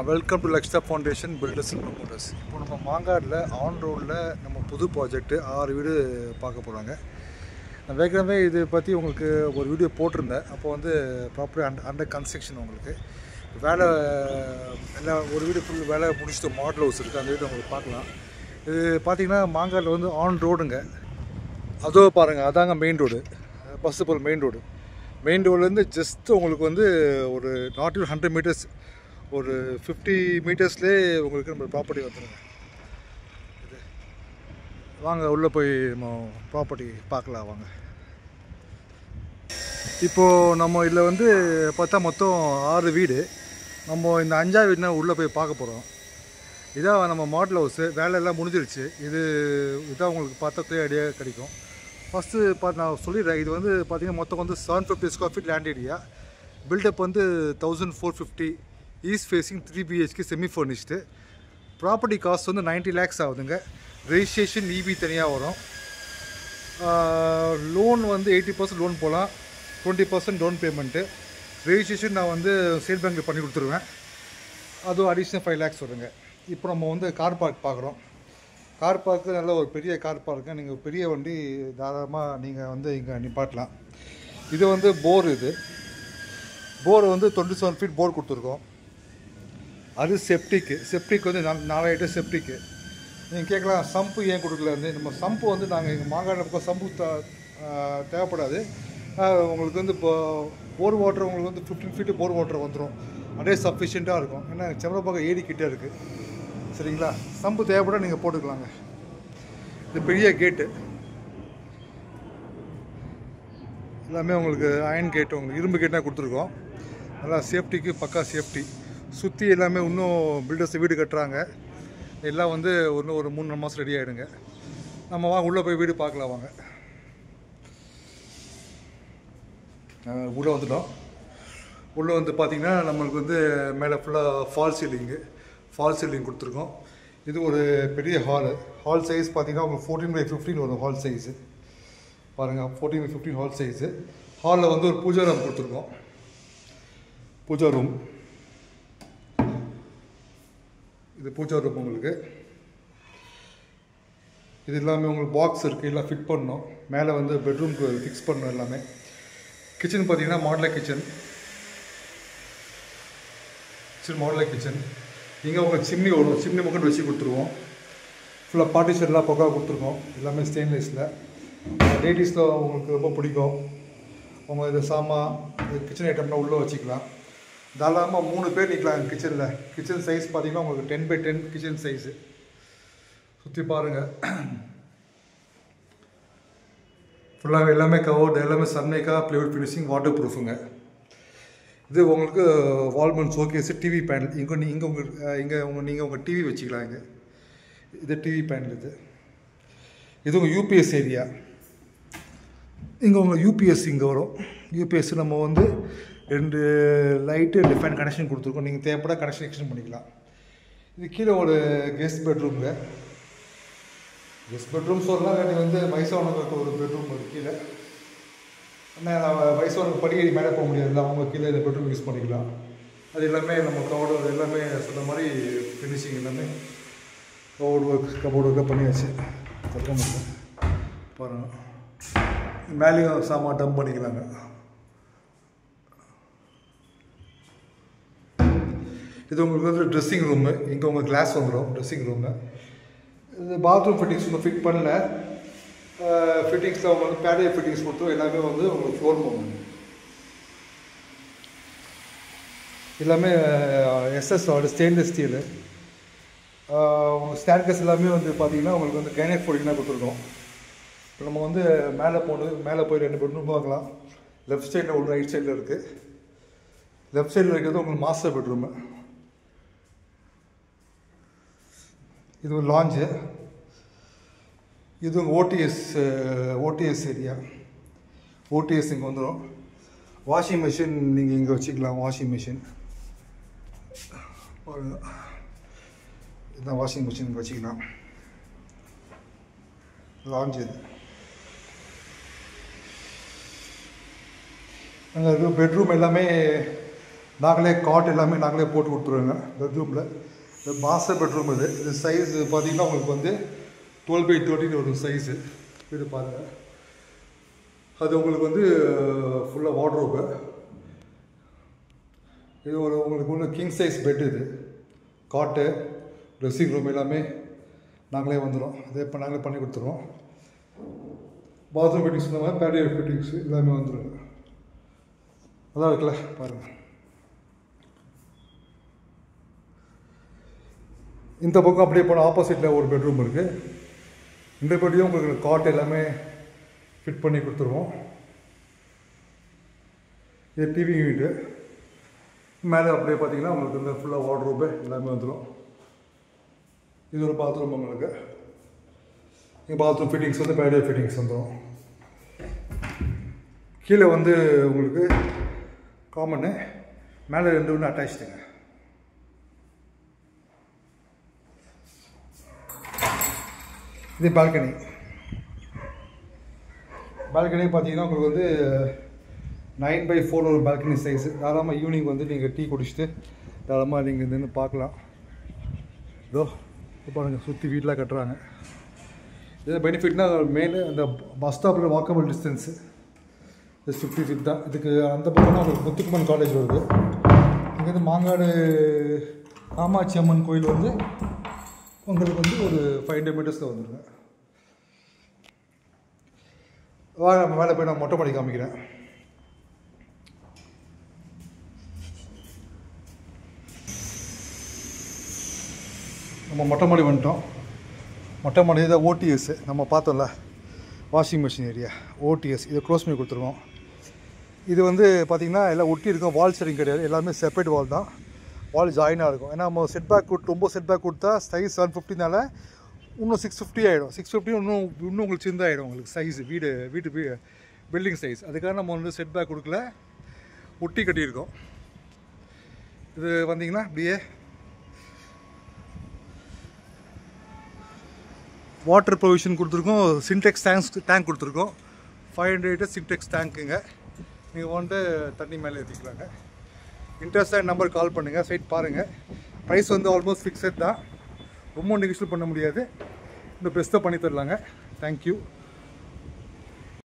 Welcome to Lakshta foundation builders and promoters. இப்போ நம்ம மாங்காடில் on ரோடில் நம்ம புது ப்ராஜெக்ட்டு 6 வீடு பார்க்க போகிறாங்க. நான் ஏற்கனவே இது பற்றி உங்களுக்கு ஒரு வீடியோ போட்டிருந்தேன். அப்போ வந்து ப்ராப்பர்ட்டி அண்டர் கன்ஸ்ட்ரக்ஷன். உங்களுக்கு வேலை எல்லாம் ஒரு வீடு ஃபுல் வேலை முடிச்சுட்டு மாடல் ஹவுஸ் இருக்குது, அந்த வீடு உங்களுக்கு பார்க்கலாம். இது பார்த்திங்கன்னா மாங்காடில் வந்து ஆன் ரோடுங்க. அதோ பாருங்கள், அதாங்க மெயின் ரோடு, பஸ்ஸு போல் மெயின் ரோட்லேருந்து ஜஸ்ட் உங்களுக்கு வந்து ஒரு நாட் 100 மீட்டர்ஸ், ஒரு 50 மீட்டர்ஸ்லேயே உங்களுக்கு நம்ம ப்ராப்பர்ட்டி வந்துடுங்க. இது வாங்க உள்ளே போய் நம்ம ப்ராப்பர்ட்டி பார்க்கலாம் வாங்க. இப்போது நம்ம இதில் வந்து பார்த்தா மொத்தம் 6 வீடு. நம்ம இந்த 5ஆவது வீடுனா உள்ளே போய் பார்க்க போகிறோம். இதான் நம்ம மாடல் ஹவுஸு. வேலையெல்லாம் முடிஞ்சிருச்சு. இதான் உங்களுக்கு பார்த்தா கிளியர் ஐடியா கிடைக்கும். ஃபஸ்ட்டு நான் சொல்லிடுறேன். இது வந்து பார்த்திங்கன்னா மொத்தம் வந்து 750 square feet land area. Built up வந்து 1450. East facing 3 BHK semi furnished. Property cost வந்து 90 lakhs ஆகுதுங்க. ரெஜிஸ்ட்ரேஷன் EB தனியாக வரும். லோன் வந்து 80% லோன் போகலாம், 20% டவுன் பேமெண்ட்டு. ரெஜிஸ்ட்ரேஷன் நான் வந்து ஸ்டேட் பேங்க்கில் பண்ணி கொடுத்துருவேன். அதுவும் அடிஷ்னல் 5 lakhs வருங்க. இப்போ நம்ம வந்து கார் பார்க் பார்க்குறோம். கார் பார்க்கு நல்ல ஒரு பெரிய கார் பார்க்கு. நீங்கள் பெரிய வண்டி தாராளமாக நீங்கள் வந்து இங்கே நிப்பாட்டலாம். இது வந்து போர். போர் வந்து 27 feet போர் கொடுத்துருக்கோம். அது செப்டிக்கு வந்து 4 ஐட்டம் செப்டிக்கு. நீங்கள் கேட்கலாம் சம்பு ஏன் கொடுக்கல. நம்ம சம்பு வந்து நாங்கள் எங்கள் மாங்காடு பக்கம் சம்பு தேவைப்படாது. உங்களுக்கு வந்து இப்போ போர் வாட்டர் உங்களுக்கு வந்து 15 feet போர் வாட்டர் வந்துடும். அதே சஃபிஷியண்ட்டாக இருக்கும். ஏன்னா செம்பரம்பாக்கம் ஏரிக்கிட்டே இருக்குது. சரிங்களா? சம்பு தேவைப்பட நீங்கள் போட்டுக்கலாங்க. இது பெரிய கேட்டு எல்லாமே உங்களுக்கு அயன் கேட்டு, உங்களுக்கு இரும்பு கேட்டாக கொடுத்துருக்கோம். நல்லா சேஃப்டிக்கு பக்கா சேஃப்டி. சுற்றி எல்லாமே இன்னும் பில்டர்ஸ் வீடு கட்டுறாங்க. எல்லாம் வந்து இன்னும் ஒரு 3-4 மாதம் ரெடி ஆகிடுங்க. நம்ம வாங்க உள்ளே போய் வீடு பார்க்கலாம் வாங்க. உள்ளே வந்துட்டோம். உள்ளே வந்து பார்த்திங்கன்னா நம்மளுக்கு வந்து மேலே ஃபுல்லாக ஃபால் சீலிங் கொடுத்துருக்கோம். இது ஒரு பெரிய ஹால் சைஸ் பார்த்திங்கன்னா உங்களுக்கு 14x15 வரும் ஹால் சைஸு. பாருங்கள், 14x15 ஹால் சைஸு. ஹாலில் வந்து ஒரு பூஜா ரூம் கொடுத்துருக்கோம். பூஜா ரூம் உங்களுக்கு. இது எல்லாமே உங்களுக்கு பாக்ஸ் இருக்குது, எல்லாம் ஃபிட் பண்ணணும். மேலே வந்து பெட்ரூம்க்கு ஃபிக்ஸ் பண்ணணும் எல்லாமே. கிச்சன் பார்த்தீங்கன்னா மாடலர் கிச்சன். இங்கே உங்களுக்கு சிம்னி வரும். சிம்னி முக்கண்டு வச்சு கொடுத்துருவோம். ஃபுல்லாக பார்ட்டிஷன்லாம் பக்காவாக கொடுத்துருக்கோம். எல்லாமே ஸ்டெயின்லெஸ்ஸில். லேடிஸில் உங்களுக்கு ரொம்ப பிடிக்கும். அவங்க இது சாமான், கிச்சன் ஐட்டம்லாம் உள்ளே வச்சுக்கலாம். தாராளமாக 3 பேர் நிற்கலாம் கிச்சனில். கிச்சன் சைஸ் பார்த்திங்கன்னா உங்களுக்கு 10x10 கிச்சன் சைஸு. சுற்றி பாருங்கள். ஃபுல்லாக எல்லாமே கவர்டு, எல்லாமே சன்மேக்கா, ப்ளைவுட் ஃபினிஷிங், வாட்டர் ப்ரூஃபுங்க. இது உங்களுக்கு வால்மன் ஷோகேஸு, டிவி பேனல். நீங்கள் உங்கள் டிவி வச்சுக்கலாம். இது டிவி பேனல். இது உங்கள் யூபிஎஸ் ஏரியா. இங்கே உங்கள் யூபிஎஸ் இங்கே வரும். யூபிஎஸ் நம்ம வந்து 2 லைட்டு, 2 ஃபேன் கனெக்ஷன் கொடுத்துருக்கோம். நீங்கள் தேவைப்பட கனெக்ஷன் எக்ஸ்டெண்ட் பண்ணிக்கலாம். இது கீழே ஒரு கெஸ்ட் பெட்ரூம்ங்க. சொல்லலாம். இல்லாட்டி வந்து வயசானவங்களுக்கு ஒரு பெட்ரூம் ஒரு கீழே. ஆனால் வயசானவங்க படிக்கடி மேலே போக முடியாது, அவங்க கீழே இந்த பெட்ரூம் யூஸ் பண்ணிக்கலாம். அது எல்லாமே நம்ம கபோர்டு எல்லாமே சொன்ன மாதிரி ஃபினிஷிங் எல்லாமே கபோர்டு ஒர்க்காக பண்ணியாச்சு. பாருங்கள், மேலேயும் சாமான் டம்ப் பண்ணிக்கலாங்க. இது உங்களுக்கு வந்து ட்ரெஸ்ஸிங் ரூமு. இங்கே உங்களுக்கு கிளாஸ் வந்துடும் ட்ரெஸ்ஸிங் ரூமு. இது பாத்ரூம் ஃபிட்டிங்ஸ் ஒன்று ஃபிட் பண்ணல. ஃபிட்டிங்ஸில் உங்களுக்கு பேடியோ ஃபிட்டிங்ஸ் கொடுத்தோம். எல்லாமே வந்து உங்களுக்கு ஃப்ளோர் போகணும். எல்லாமே SS ஸ்டெயின்லெஸ் ஸ்டீலு. உங்கள் ஸ்டேர்கேஸ் எல்லாமே வந்து பார்த்திங்கன்னா உங்களுக்கு வந்து கிரானைட் ஃபோல்டிங்காக கொடுத்துருக்கோம். இப்போ நம்ம வந்து மேலே போய் 2 பெட்ரூம் பார்க்கலாம். லெஃப்ட் சைடில் ஒன்று, ரைட் சைடில் இருக்குது. லெஃப்ட் சைடில் இருக்கிறது உங்களுக்கு மாஸ்டர் பெட்ரூமு. இது ஒரு லாஞ்சு. இது உங்கள் ஓடிஎஸ் ஏரியா. ஓடிஎஸ் இங்கே வந்துடும். வாஷிங் மிஷின் நீங்கள் இங்கே வச்சுக்கலாம். வாஷிங் மிஷின் இதுதான் வாஷிங் மிஷின் இங்கே வச்சுக்கலாம். லாஞ்ச் இது. நாங்கள் பெட்ரூம் எல்லாமே நாங்களே காட் எல்லாமே நாங்களே போட்டு கொடுத்துருவோங்க பெட்ரூமில். இது மாஸ்டர் பெட்ரூம். இது சைஸு பார்த்திங்கன்னா உங்களுக்கு வந்து 12x13 ஒரு சைஸு வீடு பாருங்கள். அது உங்களுக்கு வந்து ஃபுல்லாக வார்ட்ரோபு. இது உங்களுக்கு ஒன்று கிங் சைஸ் பெட். இது காட்டு ட்ரெஸ்ஸிங் ரூம் எல்லாமே நாங்களே வந்துடும். இதே இப்போ நாங்களே பண்ணி கொடுத்துருவோம். பாத்ரூம் ஃபிட்டிங்ஸ் இந்த மாதிரி பேடியோ ஃபிட்டிங்ஸ் எல்லாமே வந்துடுங்க. நல்லா இருக்குல்ல பாருங்கள். இந்த பக்கம் அப்படியே போனால் ஆப்போசிட்டில் ஒரு பெட்ரூம் இருக்குது. இந்த பெட்லையும் உங்களுக்கு காட் எல்லாமே ஃபிட் பண்ணி கொடுத்துருவோம். இது டிவி யூனிட்டு. மேலே அப்படியே பார்த்தீங்கன்னா உங்களுக்கு இந்த ஃபுல்லாக வார்ட்ரோபு எல்லாமே வந்துடும். இது ஒரு பாத்ரூம். உங்களுக்கு இங்கே பாத்ரூம் ஃபிட்டிங்ஸ் வந்து பேடியோ ஃபிட்டிங்ஸ் வந்துடும். கீழே வந்து உங்களுக்கு காமனு, மேலே 2 ஒன்று அட்டாச்சுங்க. இது பால்கனி. பால்கனி பார்த்தீங்கன்னா உங்களுக்கு வந்து 9x4 ஒரு பால்கனி சைஸு. தாராளமாக ஈவினிங் வந்து நீங்கள் டீ குடிச்சிட்டு தாராளமாக நீங்கள் நின்று பார்க்கலாம். இதோ பாருங்கள் சுற்றி வீட்டில் கட்டுறாங்க. இது பெனிஃபிட்னா மேலே அந்த பஸ் ஸ்டாப்பில் வாக்கபிள் டிஸ்டன்ஸு இது 50 feet தான். இதுக்கு அந்த பக்கம்னா உங்களுக்கு முத்துக்குமன் காலேஜ் வருது. இங்கேருந்து மாங்காடு காமாட்சி அம்மன் கோயில் வந்து உங்களுக்கு வந்து ஒரு 500 meters வந்துடுங்க. வாங்க மேலே போய் நான் மொட்டை மாடி காமிக்கிறேன். நம்ம மொட்டை மாடி வந்துட்டோம். மொட்டை மாடி தான் ஓடிஎஸ் நம்ம பார்த்தோம்ல, வாஷிங் மிஷின் ஏரியா ஓடிஎஸ். இதை க்ளோஸ் பண்ணி கொடுத்துருவோம். இது வந்து பார்த்திங்கன்னா எல்லாம் ஒட்டி இருக்கும். வால் செட்டிங் கிடையாது, எல்லாமே செப்பரேட் வால் தான். வால் ஜாயினாக இருக்கும். ஏன்னா நம்ம செட் பேக் ரொம்ப செட் பேக் கொடுத்தா சைஸ் 750னால இன்னும் 650 ஆகிடும். 650 இன்னும் உங்களுக்கு சின்னதாகிடும் உங்களுக்கு சைஸ். வீட்டு பில்டிங் சைஸ். அதுக்காக நம்ம வந்து செட் பேக் கொடுக்கல, ஒட்டி கட்டியிருக்கோம். இது வந்தீங்கன்னா அப்படியே வாட்டர் ப்ரொவிஷன் கொடுத்துருக்கோம். சின்டெக்ஸ் டேங்க் கொடுத்துருக்கோம். 500 liters சின்டெக்ஸ் டேங்க்குங்க. நீங்கள் வந்து தண்ணி மேலே ஏற்றிக்கலாங்க. இன்ட்ரெஸ்டாக நம்பர் கால் பண்ணுங்கள், சைட் பாருங்கள். ப்ரைஸ் வந்து ஆல்மோஸ்ட் ஃபிக்ஸட் தான், ரொம்ப நெகோஷியேட் பண்ண முடியாது. இந்த பெஸ்ட்டாக பண்ணி தரலாங்க. தேங்க்யூ.